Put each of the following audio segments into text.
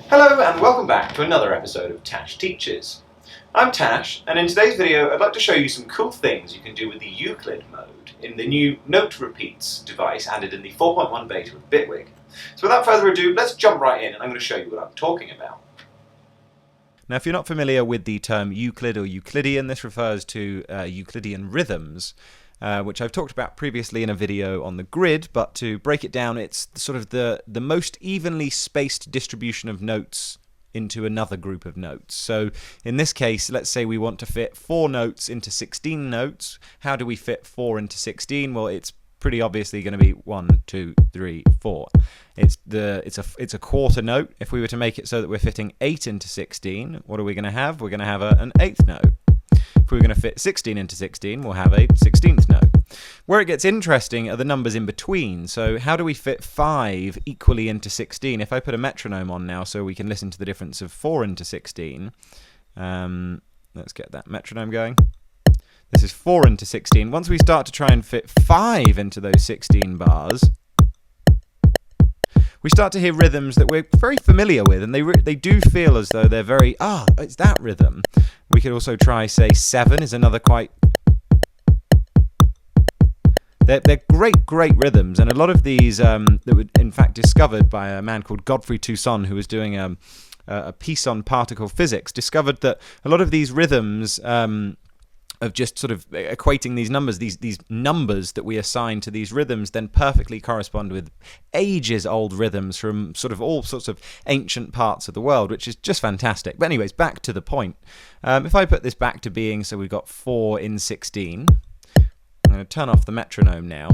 Hello and welcome back to another episode of Tash Teaches. I'm Tash, and in today's video I'd like to show you some cool things you can do with the Euclid mode in the new Note Repeats device added in the 4.1 beta of Bitwig. So without further ado, let's jump right in and I'm going to show you what I'm talking about. Now, if you're not familiar with the term Euclid or Euclidean, this refers to Euclidean rhythms, which I've talked about previously in a video on the grid, but to break it down, it's sort of the most evenly spaced distribution of notes into another group of notes. So in this case, let's say we want to fit 4 notes into 16 notes. How do we fit 4 into 16? Well, it's pretty obviously going to be 1, 2, 3, 4. It's a quarter note. If we were to make it so that we're fitting 8 into 16, what are we going to have? We're going to have an 8th note. If we're going to fit 16 into 16, we'll have a 16th note. Where it gets interesting are the numbers in between. So how do we fit 5 equally into 16? If I put a metronome on now so we can listen to the difference of 4 into 16, let's get that metronome going. This is 4 into 16. Once we start to try and fit 5 into those 16 bars, we start to hear rhythms that we're very familiar with, and they do feel as though they're very, it's that rhythm. We could also try, say, 7 is another quite... They're great rhythms, and a lot of these that were in fact discovered by a man called Godfrey Toussaint, who was doing a piece on particle physics, discovered that a lot of these rhythms of just sort of equating these numbers that we assign to these rhythms then perfectly correspond with ages-old rhythms from sort of all sorts of ancient parts of the world, which is just fantastic. But anyways, back to the point. If I put this back to being, so we've got 4 in 16, I'm going to turn off the metronome now.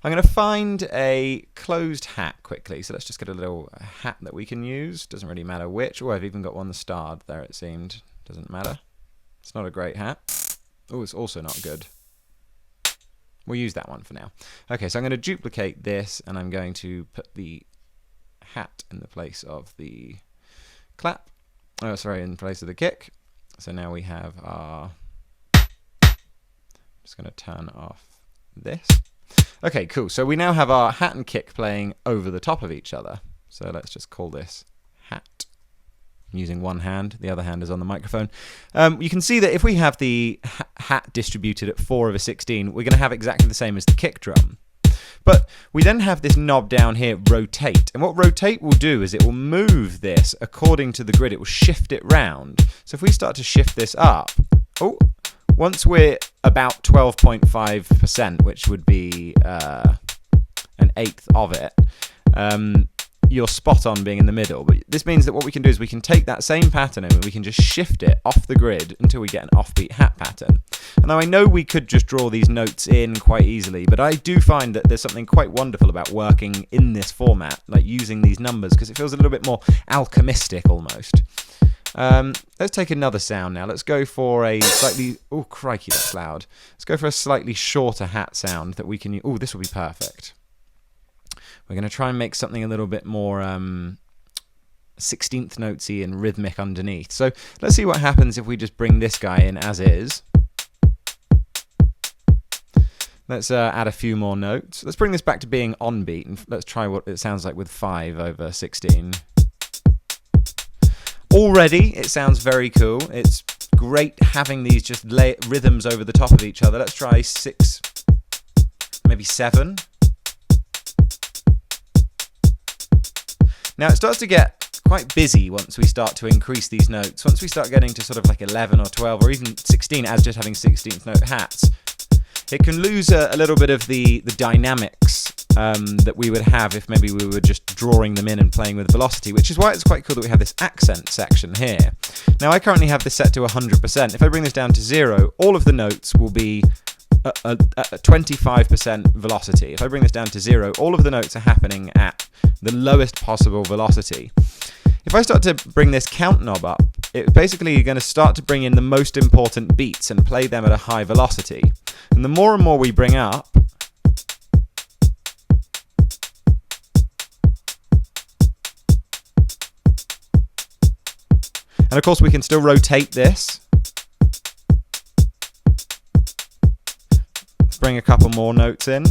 I'm going to find a closed hat quickly. So let's just get a little hat that we can use. Doesn't really matter which. Oh, I've even got one starred there, it seemed. Doesn't matter. It's not a great hat. Oh, it's also not good. We'll use that one for now. Okay, so I'm going to duplicate this, and I'm going to put the hat in the place of the clap. Oh, sorry, in place of the kick. So now we have our... Just going to turn off this. Okay, cool. So we now have our hat and kick playing over the top of each other. So let's just call this hat. I'm using one hand, the other hand is on the microphone. You can see that if we have the hat distributed at 4 over 16, we're going to have exactly the same as the kick drum. But we then have this knob down here, rotate. And what rotate will do is it will move this according to the grid. It will shift it round. So if we start to shift this up, once we're about 12.5%, which would be an eighth of it, you're spot on being in the middle. But this means that what we can do is we can take that same pattern and we can just shift it off the grid until we get an offbeat hat pattern. And now I know we could just draw these notes in quite easily, but I do find that there's something quite wonderful about working in this format, like using these numbers, because it feels a little bit more alchemistic almost. Let's take another sound now. Let's go for a slightly... Oh, crikey, that's loud. Let's go for a slightly shorter hat sound that we can use. Oh, this will be perfect. We're going to try and make something a little bit more 16th notesy and rhythmic underneath. So let's see what happens if we just bring this guy in as is. Let's add a few more notes. Let's bring this back to being on beat, and let's try what it sounds like with 5 over 16. Already, it sounds very cool. It's great having these just rhythms over the top of each other. Let's try 6, maybe 7. Now it starts to get quite busy once we start to increase these notes. Once we start getting to sort of like 11 or 12 or even 16 as just having 16th note hats, it can lose a little bit of the dynamics that we would have if maybe we were just drawing them in and playing with velocity, which is why it's quite cool that we have this accent section here. Now I currently have this set to 100%. If I bring this down to 0, all of the notes will be at 25% velocity. If I bring this down to 0, all of the notes are happening at the lowest possible velocity. If I start to bring this count knob up, it's basically going to start to bring in the most important beats and play them at a high velocity. And the more and more we bring up, and of course we can still rotate this. Let's bring a couple more notes in.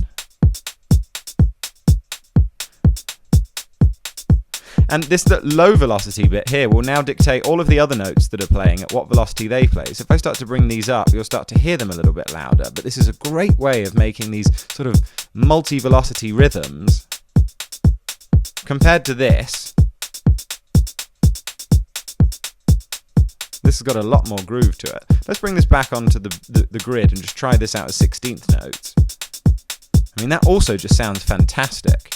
And this low velocity bit here will now dictate all of the other notes that are playing at what velocity they play. So if I start to bring these up, you'll start to hear them a little bit louder. But this is a great way of making these sort of multi-velocity rhythms compared to this. This has got a lot more groove to it. Let's bring this back onto the grid and just try this out as 16th notes. I mean, that also just sounds fantastic.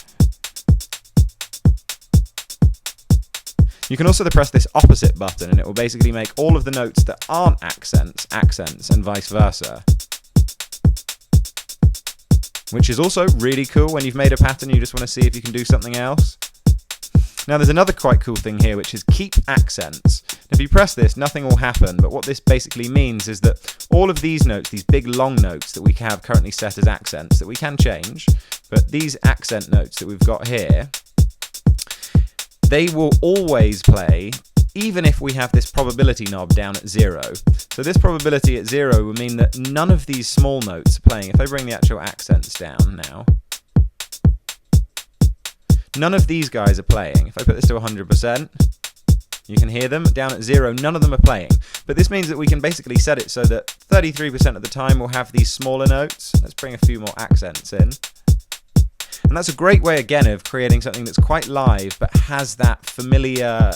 You can also press this opposite button and it will basically make all of the notes that aren't accents, accents, and vice versa. Which is also really cool when you've made a pattern and you just want to see if you can do something else. Now there's another quite cool thing here, which is keep accents. If you press this, nothing will happen, but what this basically means is that all of these notes, these big long notes that we have currently set as accents, that we can change, but these accent notes that we've got here, they will always play, even if we have this probability knob down at 0. So this probability at 0 will mean that none of these small notes are playing. If I bring the actual accents down now, none of these guys are playing. If I put this to 100%, you can hear them. Down at 0, none of them are playing. But this means that we can basically set it so that 33% of the time we'll have these smaller notes. Let's bring a few more accents in. And that's a great way, again, of creating something that's quite live, but has that familiar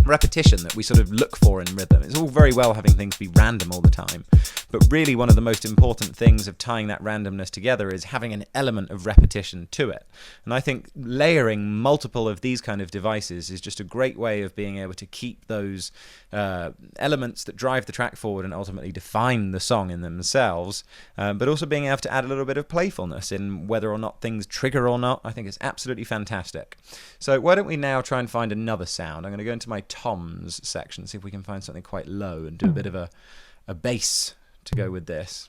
repetition that we sort of look for in rhythm. It's all very well having things be random all the time, but really one of the most important things of tying that randomness together is having an element of repetition to it. And I think layering multiple of these kind of devices is just a great way of being able to keep those elements that drive the track forward and ultimately define the song in themselves, but also being able to add a little bit of playfulness in whether or not things trigger or not. I think it's absolutely fantastic. So why don't we now try and find another sound? I'm going to go into my toms section, see if we can find something quite low and do a bit of a bass to go with this.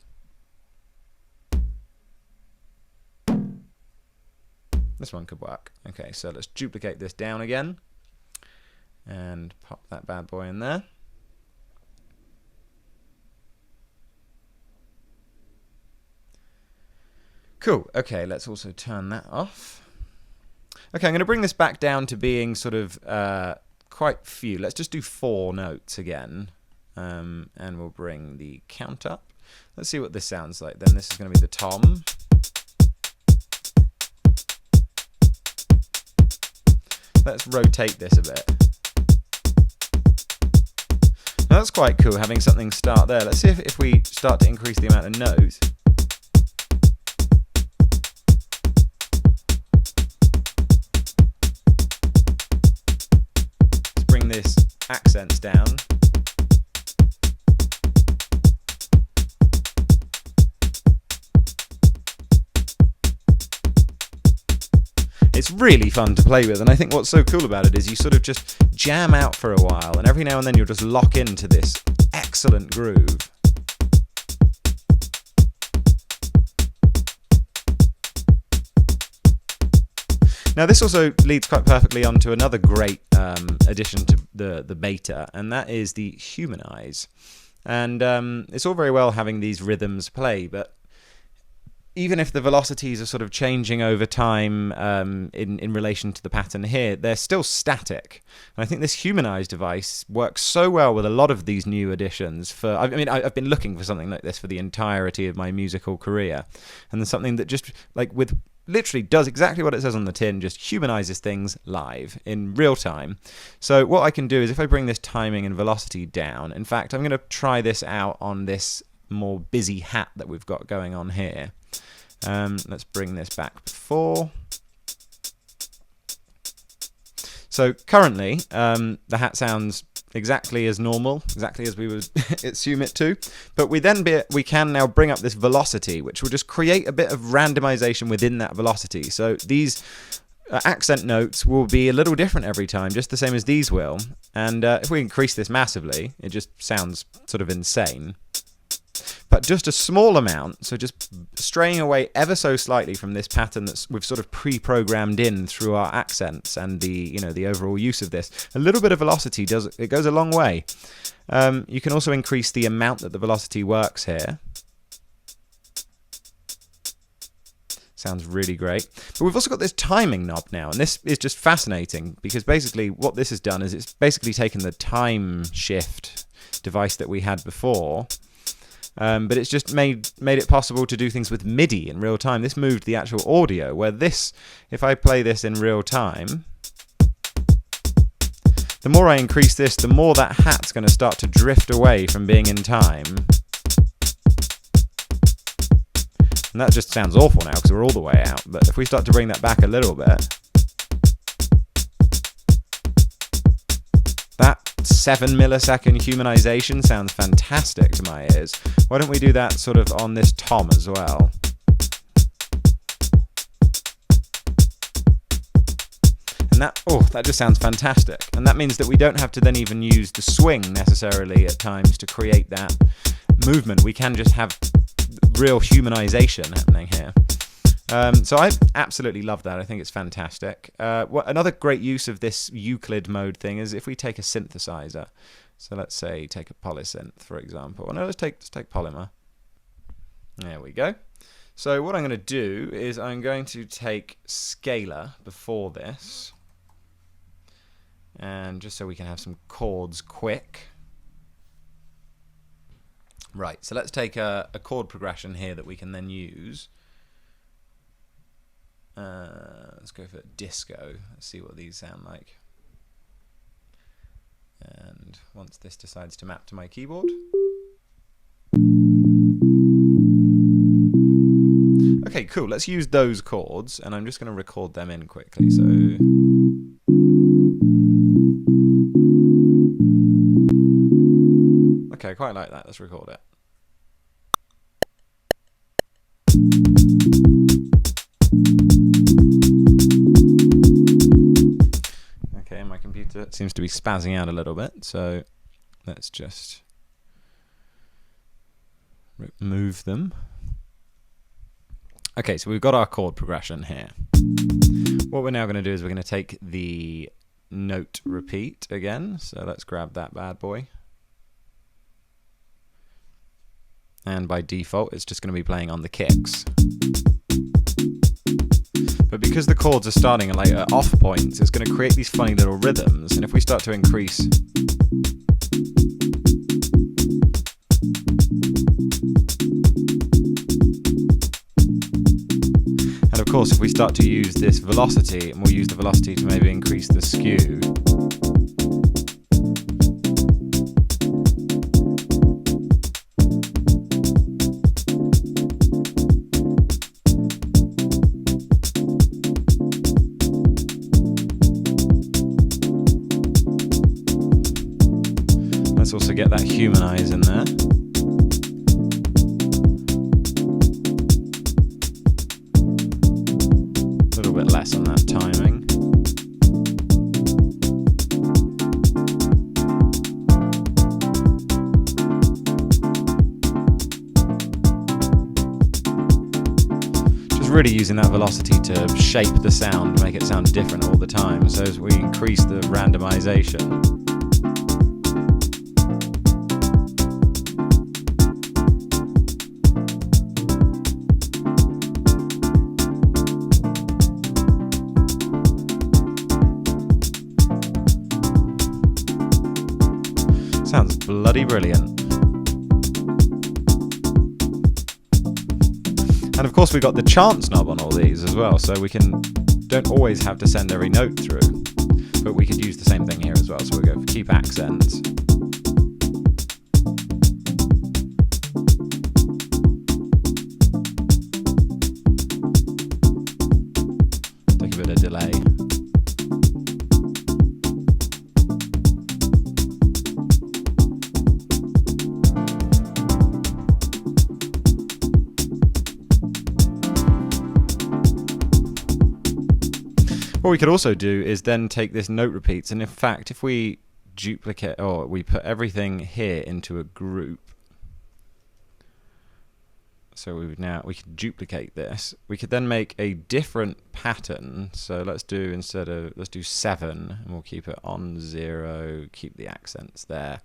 This one could work. Okay, so let's duplicate this down again and pop that bad boy in there. Cool. Okay, let's also turn that off. Okay, I'm going to bring this back down to being sort of quite few. Let's just do 4 notes again, and we'll bring the count up. Let's see what this sounds like then. This is going to be the tom. Let's rotate this a bit. Now that's quite cool, having something start there. Let's see if we start to increase the amount of notes. Let's bring this accents down. It's really fun to play with, and I think what's so cool about it is you sort of just jam out for a while, and every now and then you'll just lock into this excellent groove. Now this also leads quite perfectly onto another great addition to the beta, and that is the Humanize. And it's all very well having these rhythms play, but even if the velocities are sort of changing over time in relation to the pattern here, they're still static. And I think this Humanize device works so well with a lot of these new additions. I've been looking for something like this for the entirety of my musical career. And there's something that just, like, with literally does exactly what it says on the tin, just humanizes things live in real time. So what I can do is if I bring this timing and velocity down, in fact, I'm going to try this out on this more busy hat that we've got going on here. Let's bring this back before. So currently, the hat sounds exactly as normal, exactly as we would assume it to. But we can now bring up this velocity, which will just create a bit of randomization within that velocity. So these accent notes will be a little different every time, just the same as these will. And if we increase this massively, it just sounds sort of insane. But just a small amount, so just straying away ever so slightly from this pattern that we've sort of pre-programmed in through our accents and the overall use of this. A little bit of velocity goes a long way. You can also increase the amount that the velocity works here. Sounds really great. But we've also got this timing knob now, and this is just fascinating because basically what this has done is it's basically taken the time shift device that we had before, but it's just made it possible to do things with MIDI in real time. This moved the actual audio, where this, if I play this in real time, the more I increase this, the more that hat's going to start to drift away from being in time. And that just sounds awful now because we're all the way out. But if we start to bring that back a little bit, that 7 millisecond humanization sounds fantastic to my ears. Why don't we do that sort of on this tom as well? And that just sounds fantastic. And that means that we don't have to then even use the swing necessarily at times to create that movement. We can just have real humanization happening here. So I absolutely love that. I think it's fantastic. Another great use of this Euclid mode thing is if we take a synthesizer. So let's say take a polysynth, for example. Oh, no, let's take Polymer. There we go. So what I'm going to do is I'm going to take scalar before this, and just so we can have some chords quick. Right, so let's take a chord progression here that we can then use. Let's go for disco. Let's see what these sound like. And once this decides to map to my keyboard. Okay, cool. Let's use those chords, and I'm just going to record them in quickly. So. Okay, I quite like that. Let's record it. Okay, my computer seems to be spazzing out a little bit, so let's just remove them. Okay, so we've got our chord progression here. What we're now going to do is we're going to take the note repeat again. So let's grab that bad boy. And by default, it's just going to be playing on the kicks. But because the chords are starting at like off points, it's going to create these funny little rhythms. And if we start to increase and of course, if we start to use this velocity, and we'll use the velocity to maybe increase the skew. Let's also get that humanize in there. A little bit less on that timing. Just really using that velocity to shape the sound, make it sound different all the time. So as we increase the randomization, sounds bloody brilliant. And of course we've got the chance knob on all these as well, so we don't always have to send every note through, but we could use the same thing here as well. So we'll go for keep accents. Take a bit of delay. What we could also do is then take this note repeats, and in fact, if we duplicate, or we put everything here into a group, so we could duplicate this. We could then make a different pattern. So let's do 7, and we'll keep it on 0, keep the accents there.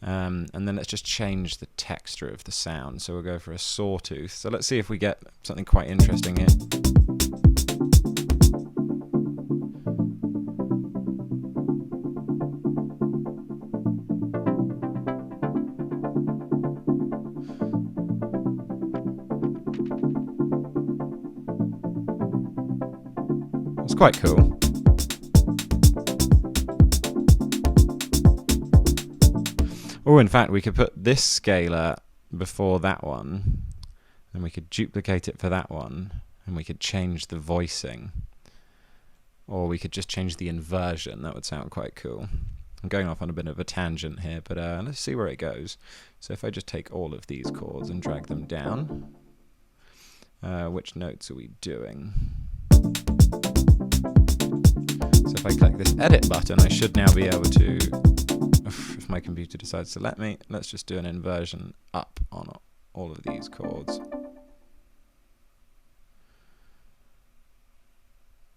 And then let's just change the texture of the sound. So we'll go for a sawtooth. So let's see if we get something quite interesting here. It's quite cool. Or in fact, we could put this scalar before that one, and we could duplicate it for that one, and we could change the voicing. Or we could just change the inversion. That would sound quite cool. I'm going off on a bit of a tangent here, but let's see where it goes. So if I just take all of these chords and drag them down, which notes are we doing? So if I click this edit button, I should now be able to, if my computer decides to let me, let's just do an inversion up on all of these chords.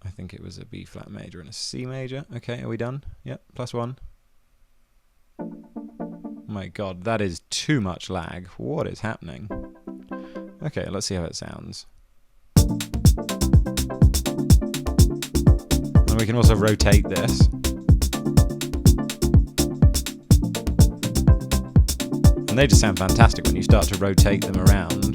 I think it was a B flat major and a C major. Okay, are we done? Yep, +1. My god, that is too much lag. What is happening? Okay, let's see how it sounds. And we can also rotate this. And they just sound fantastic when you start to rotate them around.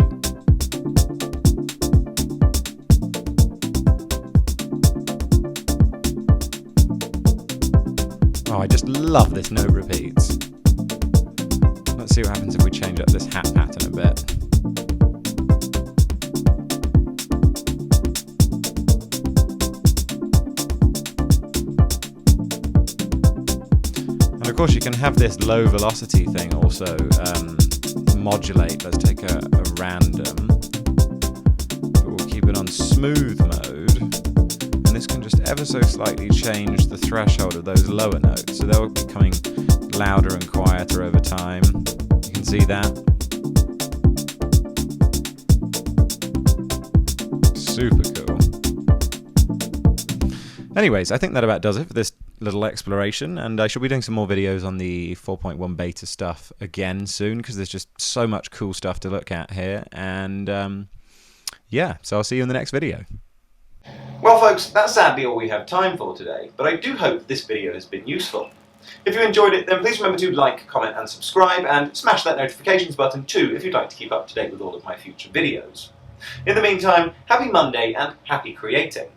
Oh, I just love this note repeats. Let's see what happens if we change up this hat pattern a bit. And of course you can have this low velocity thing also modulate. Let's take a random, but we'll keep it on smooth mode, and this can just ever so slightly change the threshold of those lower notes, so they'll be becoming louder and quieter over time. You can see that. Super cool. Anyways, I think that about does it for this little exploration, and I shall be doing some more videos on the 4.1 beta stuff again soon, because there's just so much cool stuff to look at here. And yeah, so I'll see you in the next video. Well folks, that's sadly all we have time for today, but I do hope this video has been useful. If you enjoyed it, then please remember to like, comment and subscribe, and smash that notifications button too if you'd like to keep up to date with all of my future videos. In the meantime, happy Monday and happy creating!